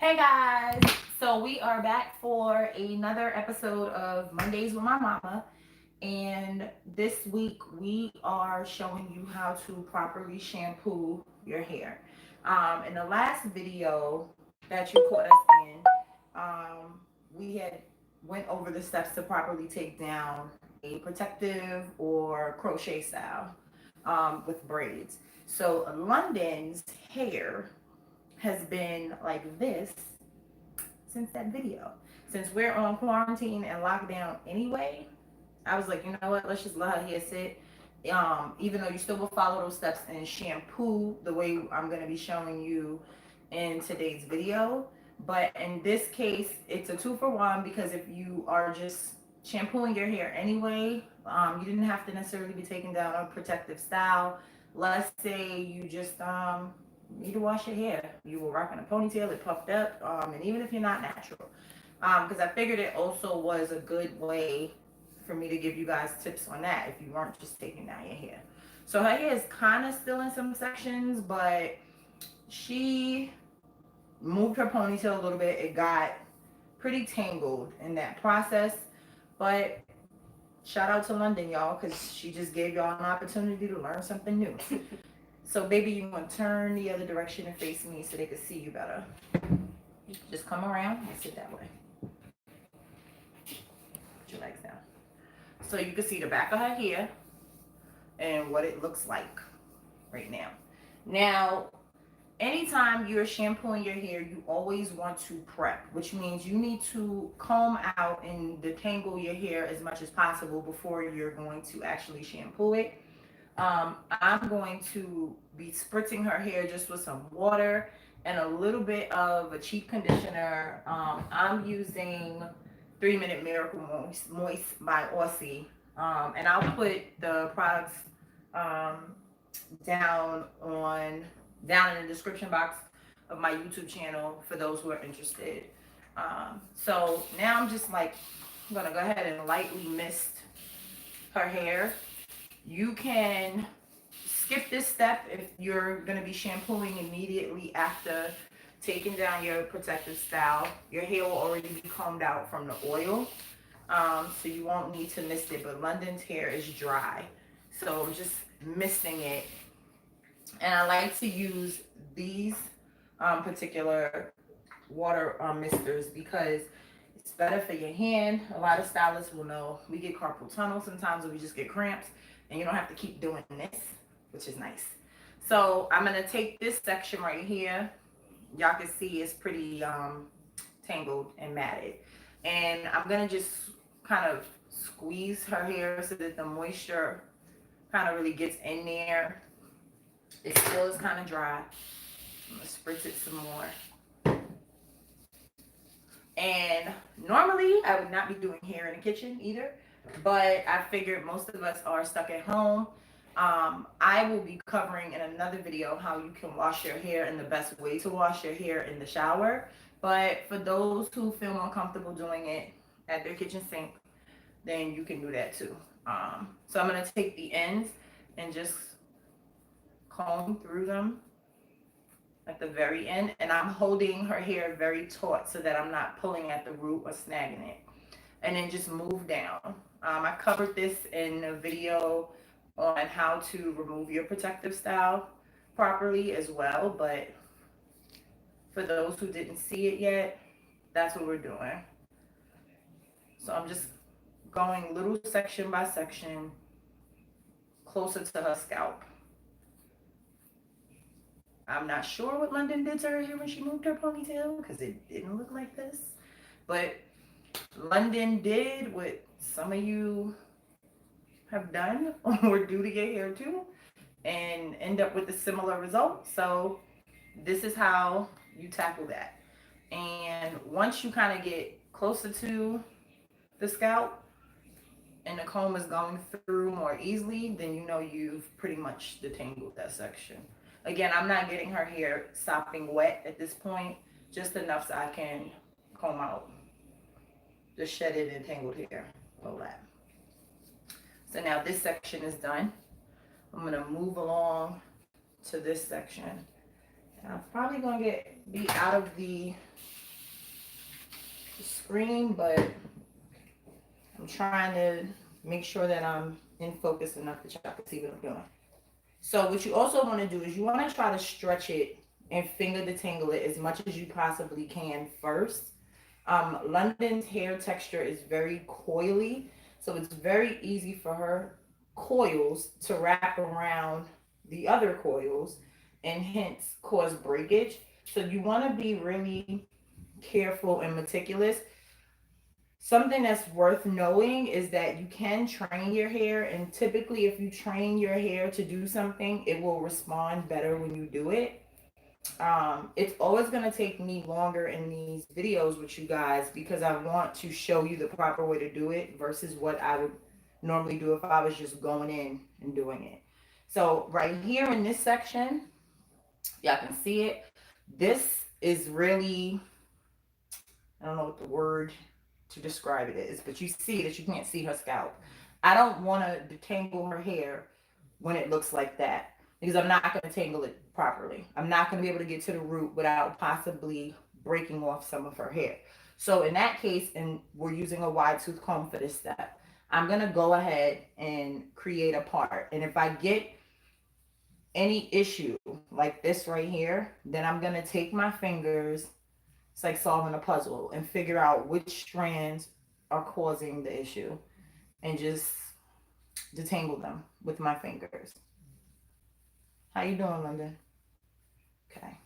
Hey guys, so we are back for another episode of Mondays with my mama, and this week we are showing you how to properly shampoo your hair. In the last video that you caught us in, we had went over the steps to properly take down a protective or crochet style with braids. So London's hair has been like this since that video. Since we're on quarantine and lockdown anyway, I was like, you know what? Let's just let her here sit. Even though you still will follow those steps and shampoo the way I'm going to be showing you in today's video. But in this case, it's a 2 for 1 because if you are just shampooing your hair anyway, you didn't have to necessarily be taking down a protective style. Let's say you just need to wash your hair. You were rocking a ponytail, it puffed up, and even if you're not natural, because I figured it also was a good way for me to give you guys tips on that if you weren't just taking down your hair. So her hair is kind of still in some sections, but she moved her ponytail a little bit. It got pretty tangled in that process, but shout out to London, y'all, because she just gave y'all an opportunity to learn something new. So, baby, you want to turn the other direction and face me so they can see you better. Just come around and sit that way. Put your legs down. So you can see the back of her hair and what it looks like right now. Now, anytime you're shampooing your hair, you always want to prep, which means you need to comb out and detangle your hair as much as possible before you're going to actually shampoo it. I'm going to be spritzing her hair just with some water and a little bit of a cheap conditioner. I'm using 3 Minute Miracle Moist by Aussie. And I'll put the products um, down on down in the description box of my YouTube channel for those who are interested. So now I'm just like gonna go ahead and lightly mist her hair. You can skip this step if you're going to be shampooing immediately after taking down your protective style. Your hair will already be combed out from the oil, so you won't need to mist it. But London's hair is dry, so I'm just misting it. And I like to use these particular water misters because it's better for your hand. A lot of stylists will know we get carpal tunnel sometimes, or we just get cramps, and you don't have to keep doing this, which is nice. So I'm gonna take this section right here. Y'all can see it's pretty tangled and matted, and I'm gonna just kind of squeeze her hair so that the moisture kind of really gets in there. It still is kind of dry. I'm gonna spritz it some more. And normally I would not be doing hair in the kitchen either, but I figured most of us are stuck at home. I will be covering in another video how you can wash your hair and the best way to wash your hair in the shower. But for those who feel more comfortable doing it at their kitchen sink, then you can do that too. So I'm gonna take the ends and just comb through them at the very end, and I'm holding her hair very taut so that I'm not pulling at the root or snagging it, and then just move down. I covered this in a video on how to remove your protective style properly as well, but for those who didn't see it yet, that's what we're doing. So I'm just going little section by section closer to her scalp. I'm not sure what London did to her hair when she moved her ponytail because it didn't look like this. But London did what some of you have done or do to your hair too and end up with a similar result. So this is how you tackle that. And once you kind of get closer to the scalp and the comb is going through more easily, then you know you've pretty much detangled that section. Again, I'm not getting her hair sopping wet at this point, just enough so I can comb out the shedded and tangled hair. All that. So now this section is done. I'm gonna move along to this section. And I'm probably gonna get be out of the screen, but I'm trying to make sure that I'm in focus enough that y'all can see what I'm doing. So what you also want to do is you want to try to stretch it and finger detangle it as much as you possibly can first. London's hair texture is very coily, so it's very easy for her coils to wrap around the other coils and hence cause breakage. So you want to be really careful and meticulous. Something that's worth knowing is that you can train your hair, and typically, if you train your hair to do something, it will respond better when you do it. It's always going to take me longer in these videos with you guys because I want to show you the proper way to do it versus what I would normally do if I was just going in and doing it. So, right here in this section, y'all can see it. This is really, I don't know what the word to describe it is, but you see that you can't see her scalp. I don't want to detangle her hair when it looks like that because I'm not going to tangle it properly. I'm not going to be able to get to the root without possibly breaking off some of her hair. So in that case, and we're using a wide tooth comb for this step, I'm going to go ahead and create a part. And if I get any issue like this right here, then I'm going to take my fingers, it's like solving a puzzle, and figure out which strands are causing the issue and just detangle them with my fingers. How you doing, London? Okay.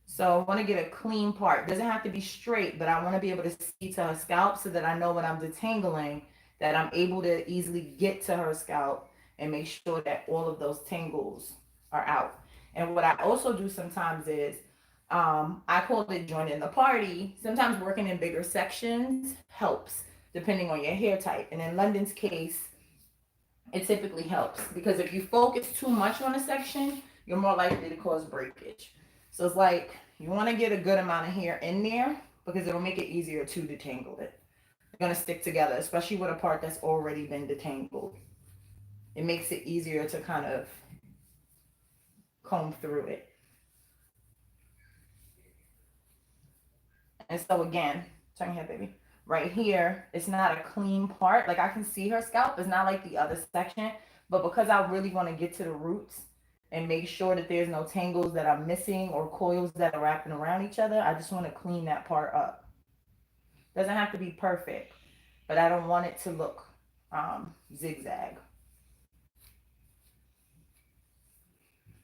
So I want to get a clean part. It doesn't have to be straight, but I want to be able to see to her scalp so that I know when I'm detangling that I'm able to easily get to her scalp and make sure that all of those tangles are out. And what I also do sometimes is I call it joining the party. Sometimes working in bigger sections helps depending on your hair type. And in London's case, it typically helps because if you focus too much on a section, you're more likely to cause breakage. So it's like you want to get a good amount of hair in there because it'll make it easier to detangle it. They're going to stick together, especially with a part that's already been detangled. It makes it easier to kind of comb through it. And so again, turn your head, baby. Right here, it's not a clean part. Like I can see her scalp. It's not like the other section. But because I really want to get to the roots and make sure that there's no tangles that I'm missing or coils that are wrapping around each other, I just want to clean that part up. Doesn't have to be perfect, but I don't want it to look zigzag.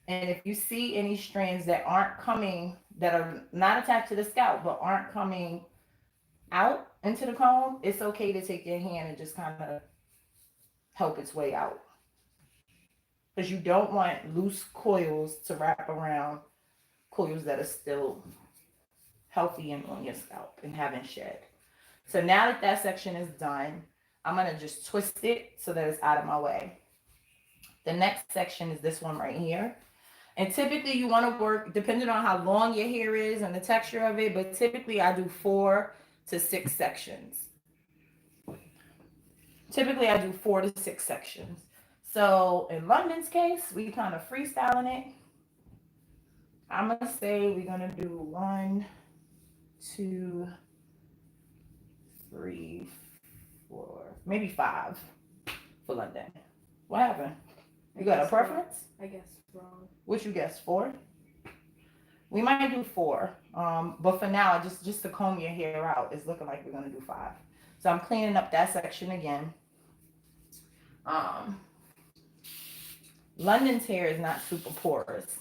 And if you see any strands that aren't coming, that are not attached to the scalp, but aren't coming out into the comb, it's okay to take your hand and just kind of help its way out. Because you don't want loose coils to wrap around coils that are still healthy and on your scalp and haven't shed. So now that that section is done, I'm going to just twist it so that it's out of my way. The next section is this one right here. And typically you want to work, depending on how long your hair is and the texture of it, but typically I do 4 to 6 sections. Typically I do 4 to 6 sections. So in London's case, we kind of freestyling it. I'm going to say we're going to do 1, 2, 3, 4, maybe 5 for London. What happened? You got a preference? I guess wrong. What you guess, 4? We might do 4. But for now, just to comb your hair out, it's looking like we're gonna do 5. So I'm cleaning up that section again. Um, London's hair is not super porous.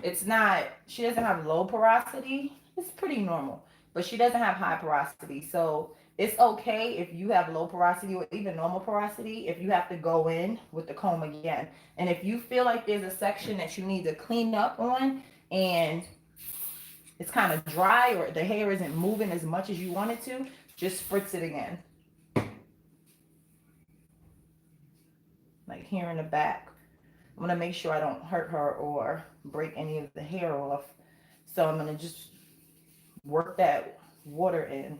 It's not. She doesn't have low porosity. It's pretty normal, but she doesn't have high porosity. So it's okay if you have low porosity or even normal porosity if you have to go in with the comb again. And if you feel like there's a section that you need to clean up on and it's kind of dry or the hair isn't moving as much as you want it to, just spritz it again. Like here in the back. I'm going to make sure I don't hurt her or break any of the hair off. So I'm going to just work that water in.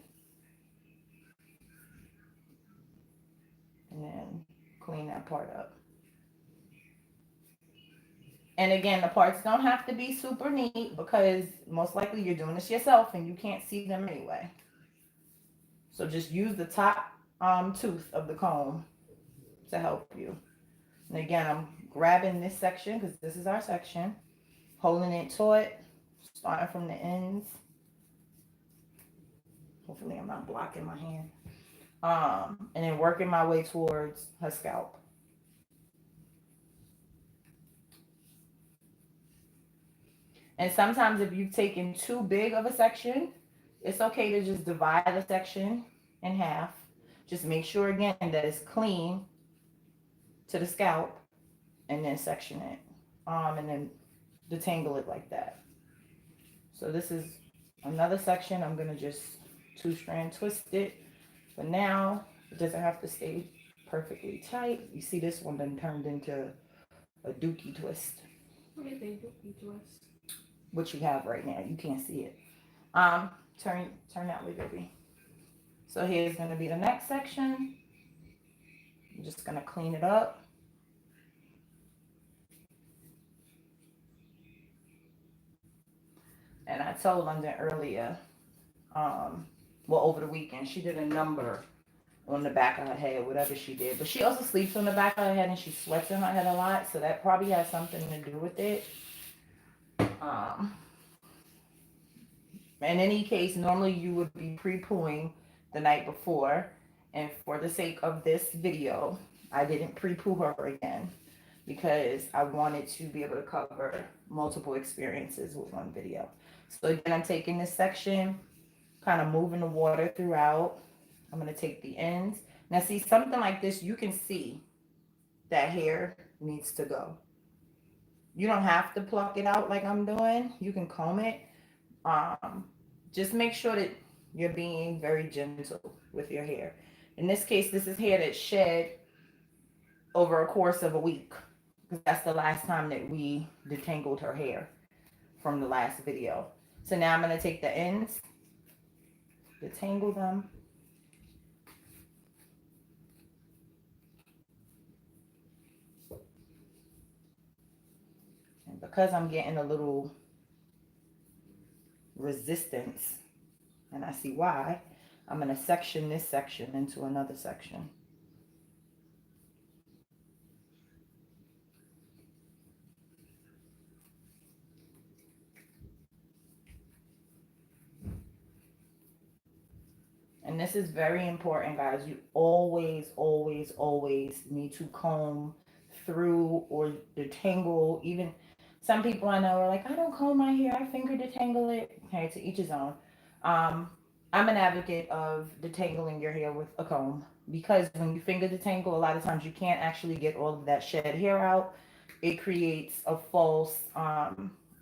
And then clean that part up. And again, the parts don't have to be super neat because most likely you're doing this yourself and you can't see them anyway. So just use the top tooth of the comb to help you. And again, I'm grabbing this section because this is our section, holding it taut, starting from the ends. Hopefully I'm not blocking my hand. And then working my way towards her scalp. And sometimes if you've taken too big of a section, it's okay to just divide a section in half. Just make sure again that it's clean to the scalp and then section it. And then detangle it like that. So this is another section. I'm gonna just 2-strand twist it. But now it doesn't have to stay perfectly tight. You see this one then turned into a dookie twist. What is a dookie twist? What you have right now. You can't see it. Turn that way, baby. So here's gonna be the next section. I'm just gonna clean it up. And I told London earlier, well, over the weekend, she did a number on the back of her head, whatever she did. But she also sleeps on the back of her head and she sweats in her head a lot, so that probably has something to do with it. Um, in any case, normally you would be pre-pooing the night before, and for the sake of this video, I didn't pre-poo her again because I wanted to be able to cover multiple experiences with one video. So again, I'm taking this section, kind of moving the water throughout. I'm going to take the ends. Now see, something like this, you can see that hair needs to go. You don't have to pluck it out like I'm doing. You can comb it. Um, just make sure that you're being very gentle with your hair. In this case, this is hair that shed over a course of a week because that's the last time that we detangled her hair from the last video. So now I'm going to take the ends, detangle them. And because I'm getting a little resistance, and I see why, I'm going to section this section into another section. And this is very important, guys. You always, always, always need to comb through or detangle. Even some people I know are like, I don't comb my hair, I finger detangle it. Okay, to each his own. Um, I'm an advocate of detangling your hair with a comb because when you finger detangle, a lot of times you can't actually get all of that shed hair out. It creates a false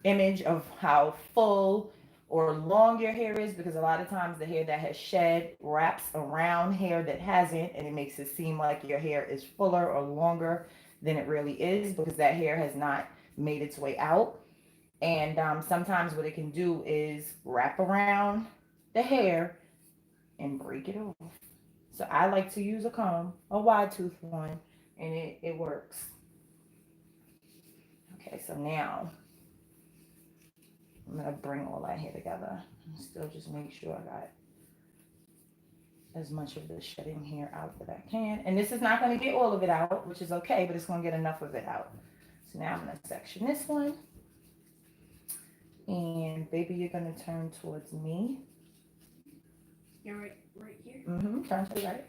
image of how full or long your hair is because a lot of times the hair that has shed wraps around hair that hasn't, and it makes it seem like your hair is fuller or longer than it really is because that hair has not made its way out. And sometimes what it can do is wrap around the hair and break it off. So I like to use a comb, a wide tooth one, and it works. Okay, so now I'm gonna bring all that hair together and still just make sure I got as much of the shedding hair out that I can. And this is not gonna get all of it out, which is okay, but it's gonna get enough of it out. So now I'm gonna section this one. And baby, you're gonna turn towards me. You're right here. Turn to the right.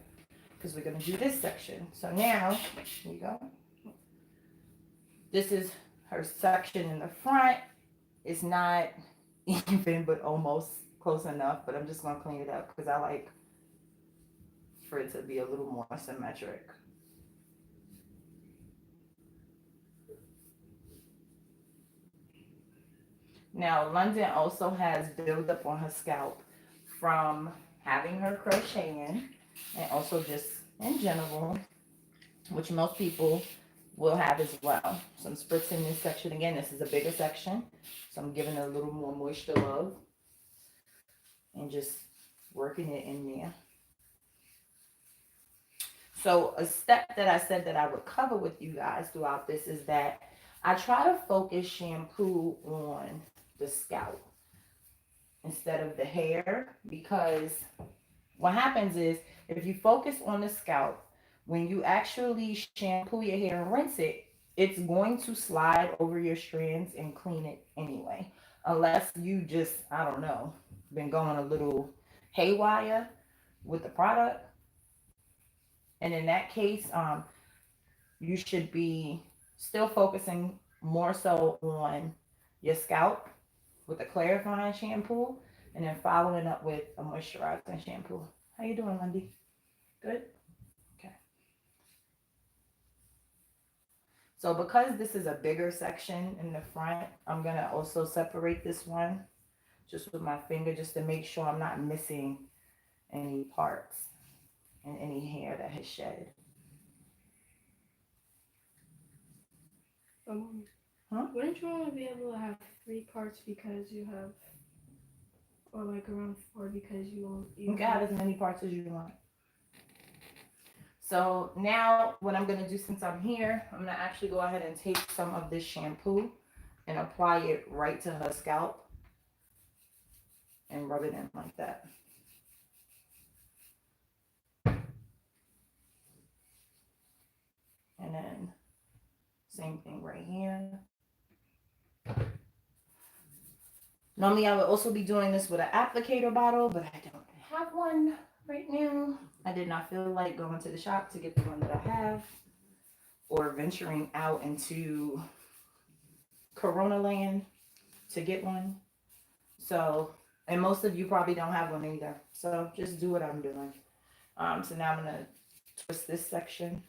Because we're gonna do this section. So now, here you go. This is her section in the front. It's not even, but almost close enough. But I'm just gonna clean it up because I like for it to be a little more symmetric. Now, London also has buildup on her scalp from having her crocheting and also just in general, which most people will have as well. So I'm spritzing this section again. This is a bigger section. So I'm giving it a little more moisture love and just working it in there. So a step that I said that I would cover with you guys throughout this is that I try to focus shampoo on the scalp instead of the hair, because what happens is if you focus on the scalp, when you actually shampoo your hair and rinse it, it's going to slide over your strands and clean it anyway. Unless you just, I don't know, been going a little haywire with the product. And in that case, you should be still focusing more so on your scalp with a clarifying shampoo, and then following up with a moisturizing shampoo. How you doing, Wendy? Good? Okay. So because this is a bigger section in the front, I'm gonna also separate this one just with my finger just to make sure I'm not missing any parts and any hair that has shed. Huh? Wouldn't you want to be able to have 3 parts because you have, or like around 4 because you won't? You can have as many parts as you want. So now what I'm gonna do, since I'm here, I'm gonna actually go ahead and take some of this shampoo and apply it right to her scalp and rub it in like that. And then same thing right here. Normally I would also be doing this with an applicator bottle, but I don't have one right now. I did not feel like going to the shop to get the one that I have, or venturing out into Corona land to get one. So, and most of you probably don't have one either. So just do what I'm doing. So now I'm gonna twist this section.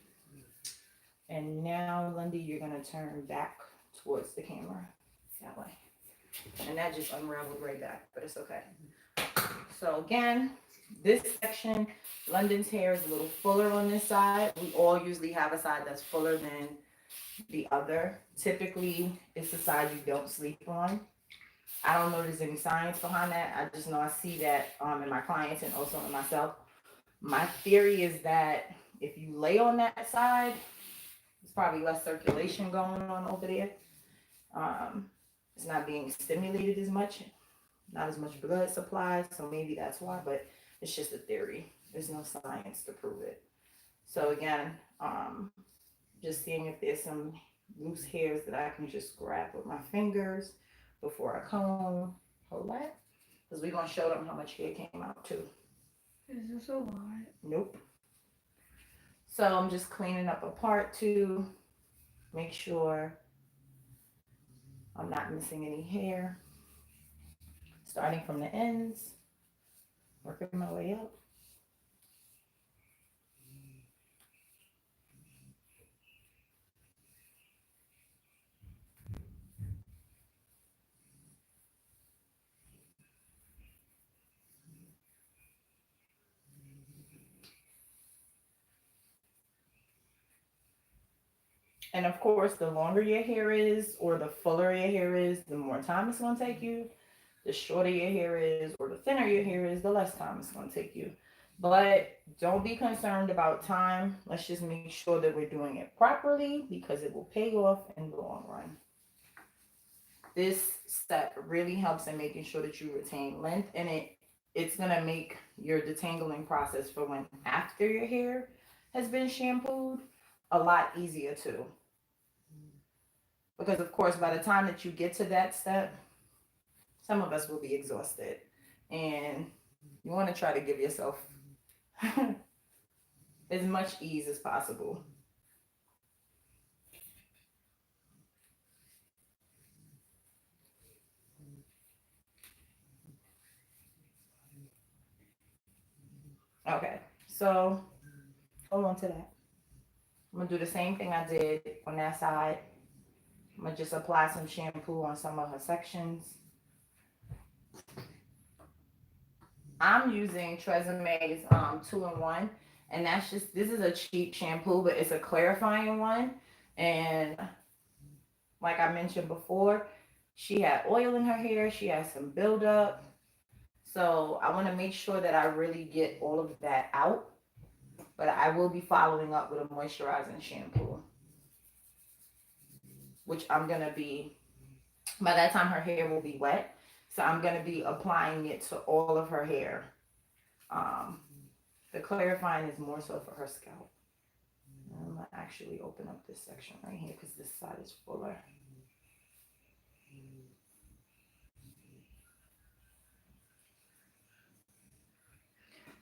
And now, Lindy, you're gonna turn back towards the camera that way. And that just unraveled right back, but it's okay. So again, this section, London's hair is a little fuller on this side. We all usually have a side that's fuller than the other. Typically, it's the side you don't sleep on. I don't know if there's any science behind that. I just know I see that in my clients and also in myself. My theory is that if you lay on that side, there's probably less circulation going on over there. It's not being stimulated as much, not as much blood supply, so maybe that's why, but it's just a theory. There's no science to prove it. So again, just seeing if there's some loose hairs that I can just grab with my fingers before I comb. Hold that, because we're gonna show them how much hair came out too. Is this a lot? Nope. So I'm just cleaning up a part to make sure I'm not missing any hair. Starting from the ends, working my way up. And of course, the longer your hair is, or the fuller your hair is, the more time it's going to take you. The shorter your hair is, or the thinner your hair is, the less time it's going to take you. But don't be concerned about time. Let's just make sure that we're doing it properly, because it will pay off in the long run. This step really helps in making sure that you retain length, and it's going to make your detangling process for when after your hair has been shampooed a lot easier too. Because of course, by the time that you get to that step, some of us will be exhausted, and you want to try to give yourself as much ease as possible. Okay, so hold on to that. I'm gonna do the same thing I did on that side. I'm gonna just apply some shampoo on some of her sections. I'm using Treseme's 2-in-1, and that's just, this is a cheap shampoo, but it's a clarifying one. And like I mentioned before, she had oil in her hair, she had some buildup. So I want to make sure that I really get all of that out, but I will be following up with a moisturizing shampoo. which I'm gonna be, by that time her hair will be wet. So I'm gonna be applying it to all of her hair. Um, the clarifying is more so for her scalp. I'm gonna actually open up this section right here because this side is fuller.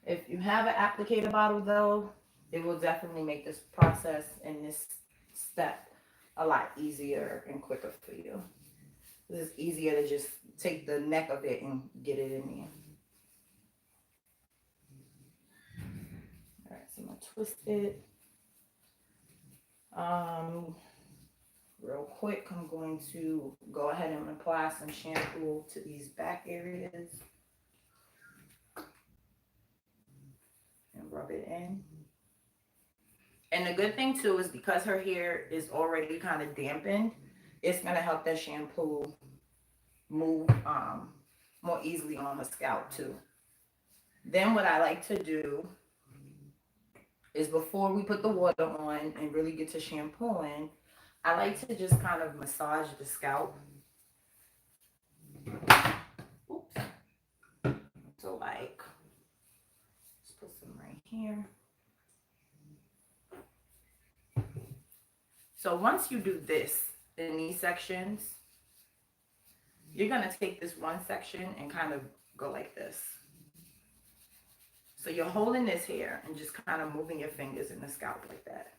If you have an applicator bottle though, it will definitely make this process and this step a lot easier and quicker for you. It's easier to just take the neck of it and get it in there. All right, so I'm gonna twist it. Real quick, I'm going to go ahead and apply some shampoo to these back areas and rub it in. And the good thing too is because her hair is already kind of dampened, it's gonna help that shampoo move more easily on her scalp too. Then what I like to do is before we put the water on and really get to shampooing, I like to just kind of massage the scalp. Oops. So like, let's put some right here. So once you do this in these sections, you're gonna take this one section and kind of go like this. So you're holding this here and just kind of moving your fingers in the scalp like that.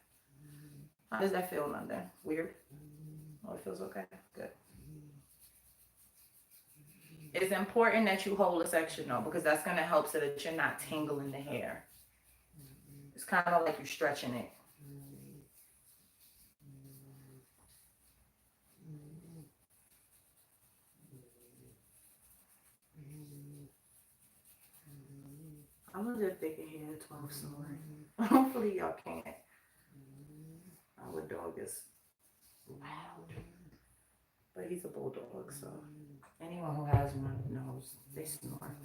How does that feel, London? Weird? Oh, it feels okay. Good. It's important that you hold a section though, because that's gonna help so that you're not tangling the hair. It's kind of like you're stretching it. I wonder if they can hear the 12 snoring. Hopefully y'all can't. Our dog is loud. But he's a bulldog, so anyone who has one knows they snore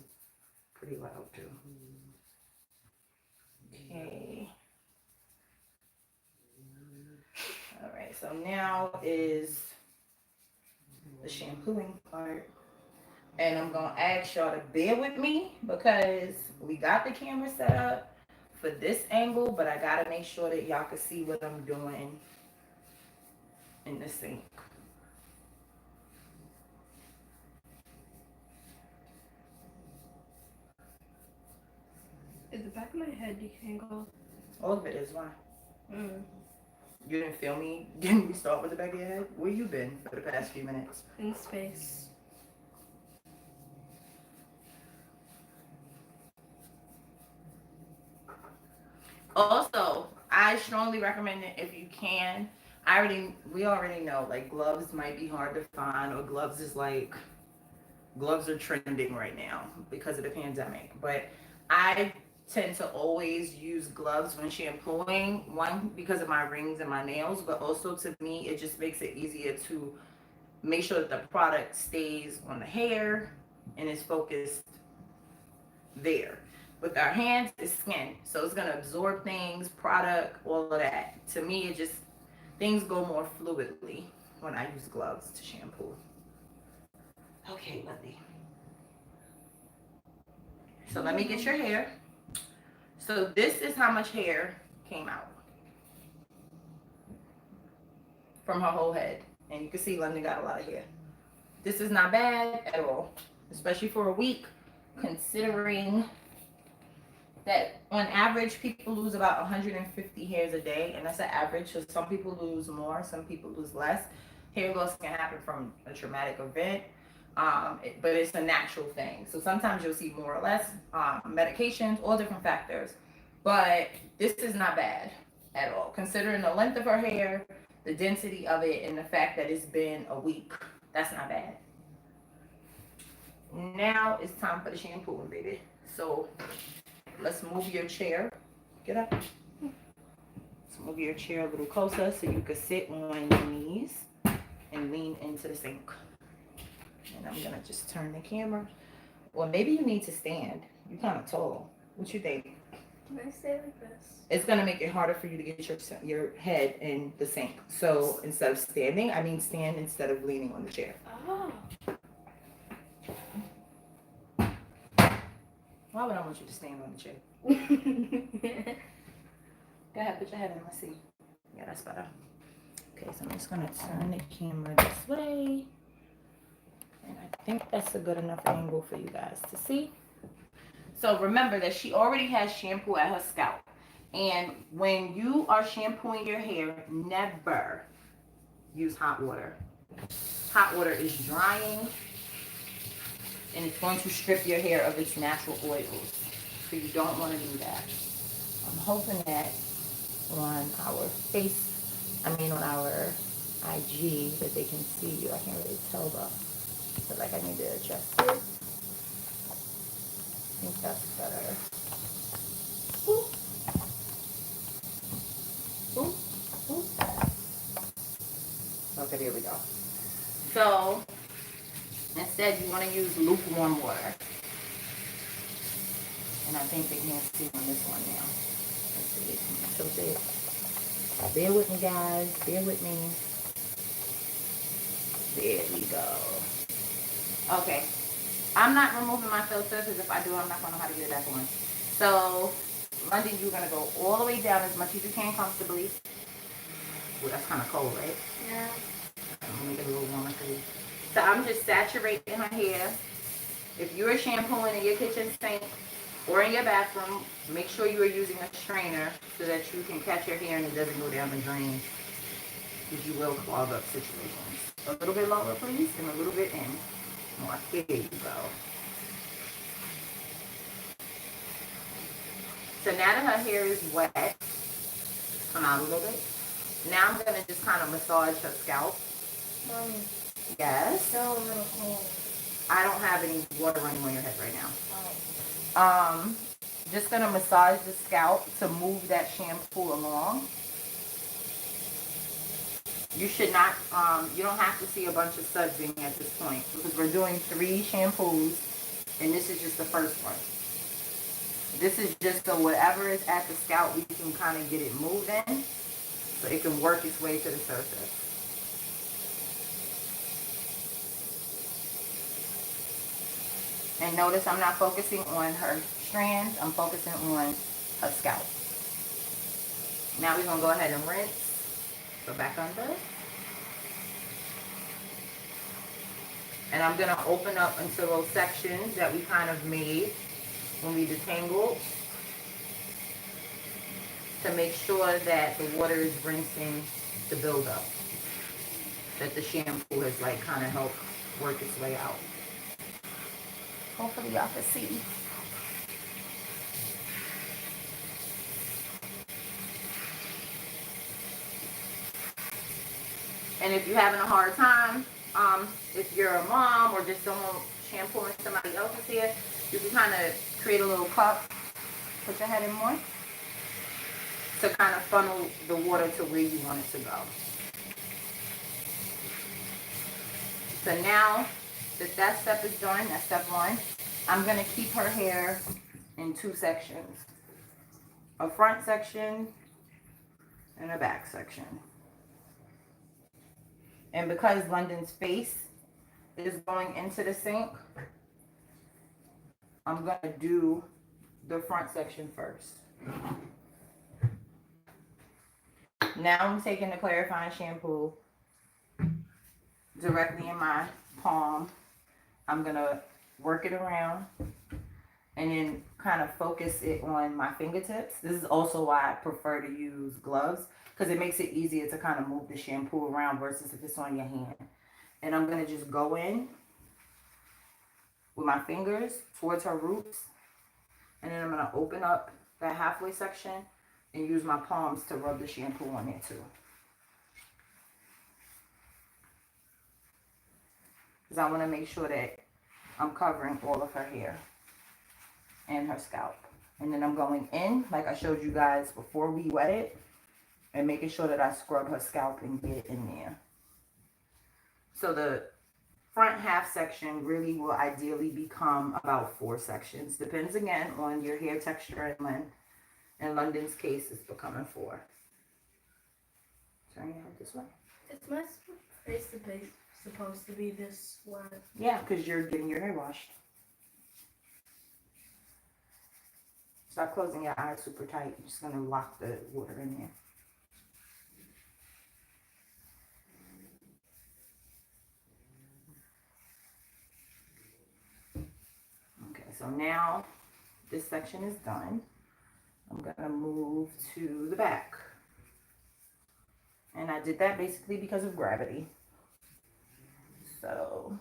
pretty loud too. Okay. All right, so now is the shampooing part. And I'm gonna ask y'all to bear with me because we got the camera set up for this angle, but I gotta make sure that y'all can see what I'm doing in the sink. Is the back of my head detangled? All of it is why. Mm. You didn't feel me getting me start with the back of your head? Where you been for the past few minutes? In space. Also, I strongly recommend it if you can. We already know like gloves might be hard to find, or gloves are trending right now because of the pandemic. But I tend to always use gloves when shampooing. One, because of my rings and my nails, but also to me, it just makes it easier to make sure that the product stays on the hair and is focused there. With our hands, it's skin, so it's gonna absorb things, product, all of that. To me, it just things go more fluidly when I use gloves to shampoo. Okay, Lindy. So let me get your hair. So this is how much hair came out from her whole head. And you can see London got a lot of hair. This is not bad at all, especially for a week, considering that on average people lose about 150 hairs a day, and that's an average. So some people lose more, some people lose less. Hair loss can happen from a traumatic event, but it's a natural thing. So sometimes you'll see more or less medications, all different factors. But this is not bad at all, considering the length of her hair, the density of it, and the fact that it's been a week. That's not bad. Now it's time for the shampooing, baby. So let's move your chair. Get up. Let's move your chair a little closer so you can sit on your knees and lean into the sink. And I'm gonna just turn the camera. Or maybe you need to stand. You're kind of tall. What you think? Can I stay like this? It's gonna make it harder for you to get your head in the sink. So instead of standing, I mean stand instead of leaning on the chair. Oh. Why would I want you to stand on the chair? Go ahead, put your head in. Let's see. Yeah, that's better. Okay, so I'm just gonna turn the camera this way. And I think that's a good enough angle for you guys to see. So remember that she already has shampoo at her scalp. And when you are shampooing your hair, never use hot water. Hot water is drying and it's going to strip your hair of its natural oils. So you don't want to do that. I'm hoping that on our on our IG that they can see you. I can't really tell though. But like I need to adjust this. I think that's better. Ooh. Ooh. Ooh. Okay, there we go. So instead you want to use lukewarm water. And I think they can't see on this one now. Let's see. So bear with me, guys. Bear with me. There we go. Okay. I'm not removing my filter because if I do, I'm not going to know how to get it back on. So, London, you're going to go all the way down as much as you can comfortably. Well, that's kind of cold, right? Yeah. I'm going to make it a little warmer for you. So, I'm just saturating her hair. If you're shampooing in your kitchen sink or in your bathroom, make sure you are using a strainer so that you can catch your hair and it doesn't go down the drain, because you will clog up situations. A little bit lower, please, and a little bit in. More. There you go. So now that her hair is wet, come out a little bit. Now I'm going to just kind of massage her scalp. Yes. So a little cold. I don't have any water running on your head right now. Just going to massage the scalp to move that shampoo along. You should not, you don't have to see a bunch of sudsing at this point because we're doing 3 shampoos and this is just the first one. This is just so whatever is at the scalp, we can kind of get it moving so it can work its way to the surface. And notice I'm not focusing on her strands, I'm focusing on her scalp. Now we're going to go ahead and rinse. So back under. And I'm going to open up into those sections that we kind of made when we detangled to make sure that the water is rinsing the buildup. That the shampoo has like kind of helped work its way out. Hopefully y'all can see. And if you're having a hard time, if you're a mom or just someone shampooing somebody else's hair, you can kind of create a little cup, put your head in more, to kind of funnel the water to where you want it to go. So now that step is done, that's step 1, I'm going to keep her hair in 2 sections. A front section and a back section. And because London's face is going into the sink, I'm going to do the front section first. Now I'm taking the clarifying shampoo directly in my palm. I'm going to work it around and then kind of focus it on my fingertips. This is also why I prefer to use gloves, because it makes it easier to kind of move the shampoo around versus if it's on your hand. And I'm going to just go in with my fingers towards her roots. And then I'm going to open up that halfway section and use my palms to rub the shampoo on there too. Because I want to make sure that I'm covering all of her hair and her scalp. And then I'm going in, like I showed you guys before we wet it, and making sure that I scrub her scalp and get it in there. So the front half section really will ideally become about 4 sections. Depends again on your hair texture and length. In London's case, it's becoming 4. Turn your head this way. It's my face to face supposed to be this wide. Yeah, because you're getting your hair washed. Stop closing your eyes super tight. You're just going to lock the water in there. Okay, so now this section is done. I'm going to move to the back. And I did that basically because of gravity. So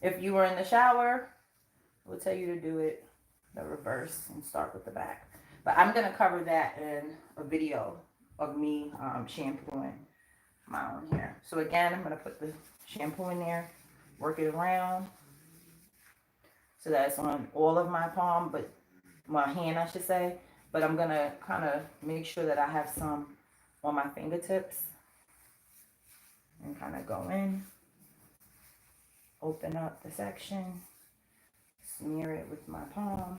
if you were in the shower, I would tell you to do it the reverse and start with the back. But I'm going to cover that in a video of me shampooing my own hair. So again, I'm going to put the shampoo in there, work it around. So that's on all of my palm, but my hand, I should say. But I'm going to kind of make sure that I have some on my fingertips. And kind of go in. Open up the section. Smear it with my palm.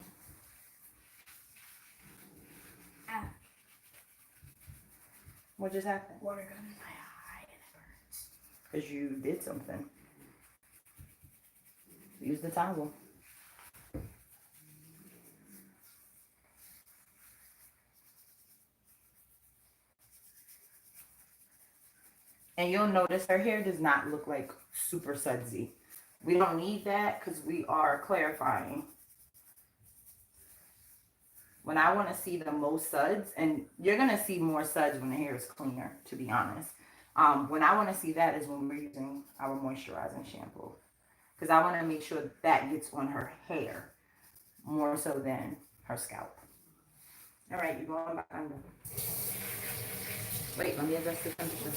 Ah. What just happened? Water got in my eye and it burns. Because you did something. Use the towel. And you'll notice her hair does not look like super sudsy. We don't need that because we are clarifying. When I want to see the most suds, and you're going to see more suds when the hair is cleaner, to be honest. When I want to see that is when we're using our moisturizing shampoo. Because I want to make sure that gets on her hair more so than her scalp. All right, you're going back under. Wait, let me adjust the temperature.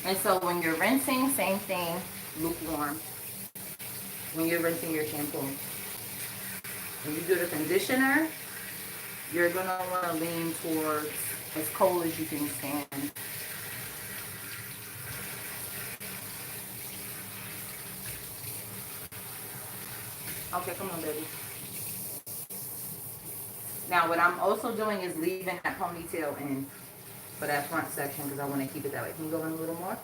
And so when you're rinsing, same thing, lukewarm. When you're rinsing your shampoo. When you do the conditioner, you're going to want to lean towards as cold as you can stand. Okay, come on, baby. Now, what I'm also doing is leaving that ponytail in for that front section because I want to keep it that way. Can you go in a little more?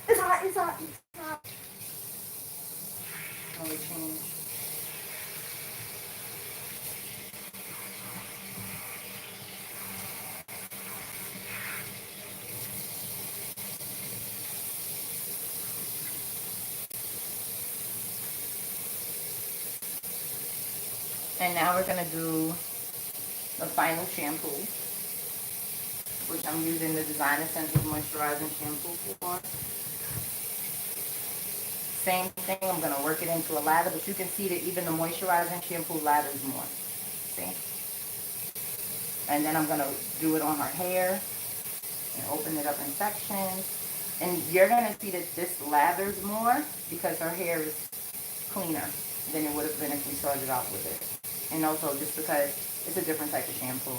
It's hot, it's hot, it's hot. Let me change. And now we're going to do the final shampoo, which I'm using the Design Essentials Moisturizing Shampoo for. Same thing, I'm going to work it into a lather, but you can see that even the moisturizing shampoo lathers more. See? And then I'm going to do it on her hair and open it up in sections. And you're going to see that this lathers more because her hair is cleaner than it would have been if we started out with it. And also just because it's a different type of shampoo.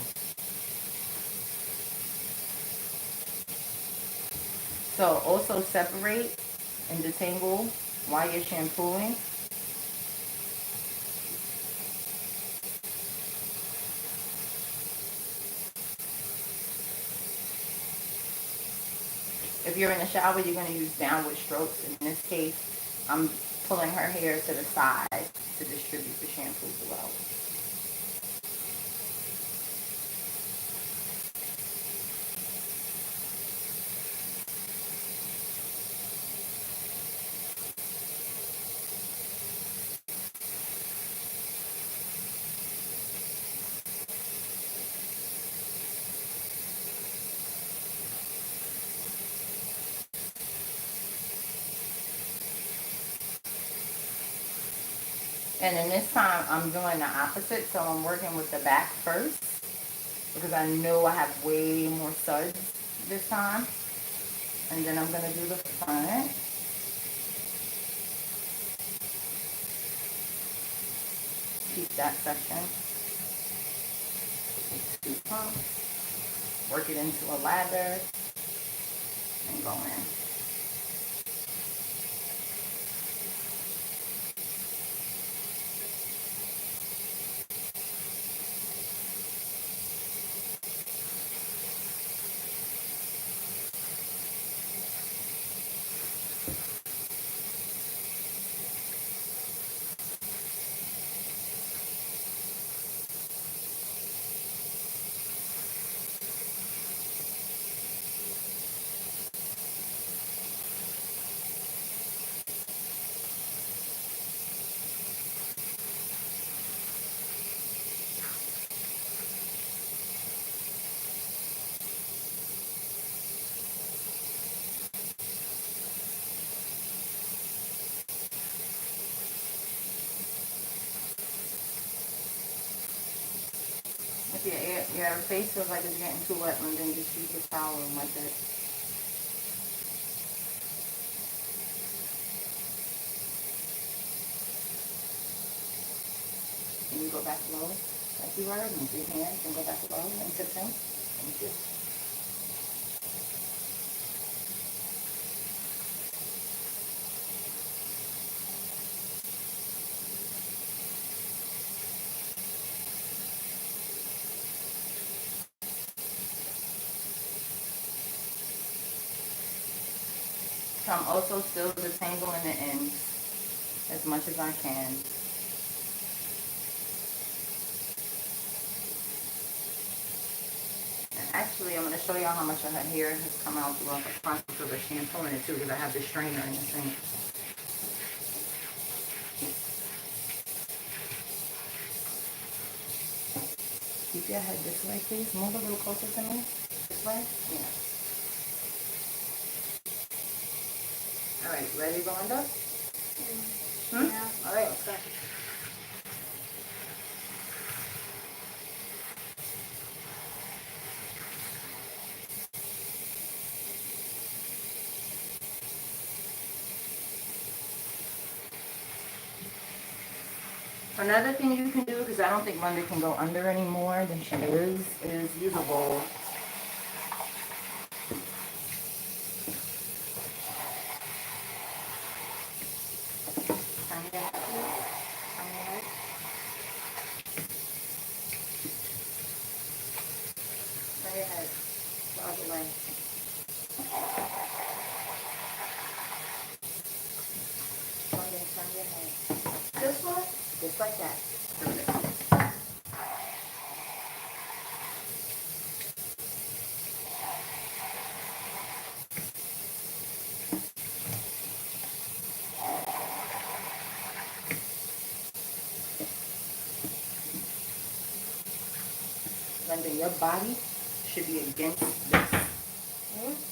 So also separate and detangle while you're shampooing. If you're in the shower, you're going to use downward strokes. In this case, I'm pulling her hair to the side to distribute the shampoo throughout. And then this time I'm doing the opposite, so I'm working with the back first because I know I have way more suds this time. And then I'm going to do the front. Keep that section. Two pumps. Work it into a lather and go in. If your face feels like it's getting too wet, and then just use the towel and wipe it. Can you go back low, like you were, and move your hands and go back low and tip them. Thank you. So I'm also still detangling the ends as much as I can. And actually, I'm going to show y'all how much of her hair has come out throughout the process of the shampoo in it too, because I have the strainer in the sink. Keep your head this way, please. Move a little closer to me. This way? Yeah. Alright, ready to go under? Yeah. Alright, let's go. Another thing you can do, because I don't think Linda can go under any more than she is use a bowl. Turn your head. Turn your head. Turn your head. The other way. Turn your head. This way? Just like that. Perfect. Linda, your body should be against this.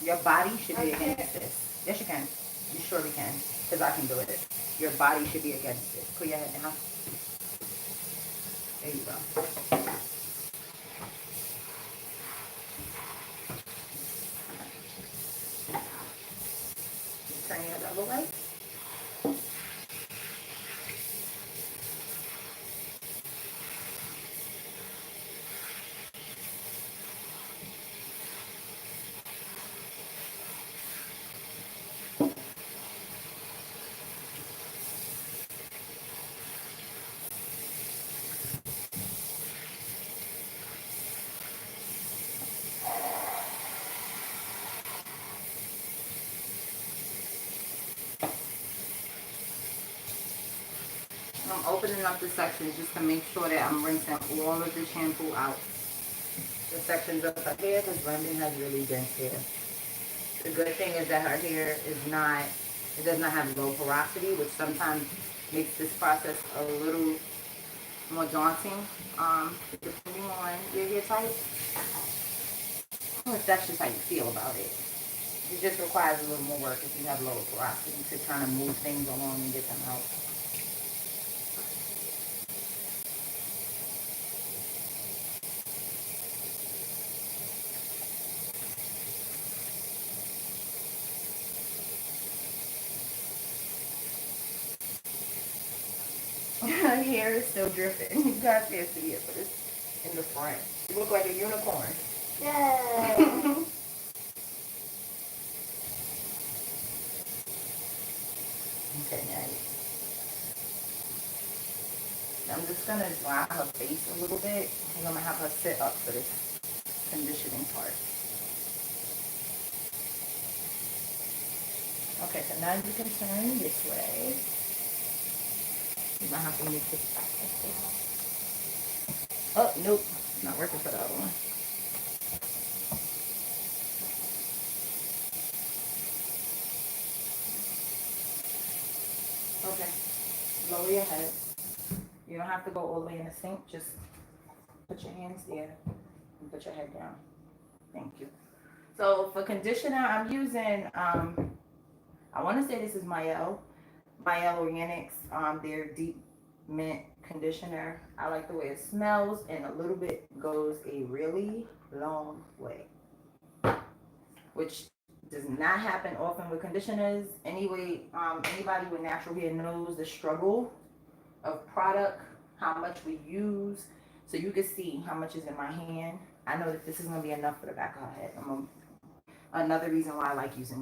Your body should be against this. Yes, you can. You surely can. Because I can do it. Your body should be against it. Put your head down. There you go. Turn your head the other way. I'm opening up the sections just to make sure that I'm rinsing all of the shampoo out. The sections of her hair, because London has really dense hair. The good thing is that her hair is not, it does not have low porosity, which sometimes makes this process a little more daunting, depending on your hair type. Or if that's just how you feel about it. It just requires a little more work if you have lower porosity to kind of move things along and get them out. her hair is still dripping. You guys can't see it, but it's in the front. You look like a unicorn. Yeah. Okay, now I'm just gonna dry her face a little bit. I'm gonna have her sit up for this conditioning part. Okay, so now you can turn this way. You might have to move this back like this. Oh, nope. Not working for the other one. Okay. Lower your head. You don't have to go all the way in the sink. Just put your hands there and put your head down. Thank you. So for conditioner, I'm using, I want to say this is Mielle Organics. Their deep mint conditioner. I like the way it smells, and a little bit goes a really long way, which does not happen often with conditioners. Anyway, anybody with natural hair knows the struggle of product, how much we use. So you can see how much is in my hand. I know that this is gonna be enough for the back of her head. Another reason why I like using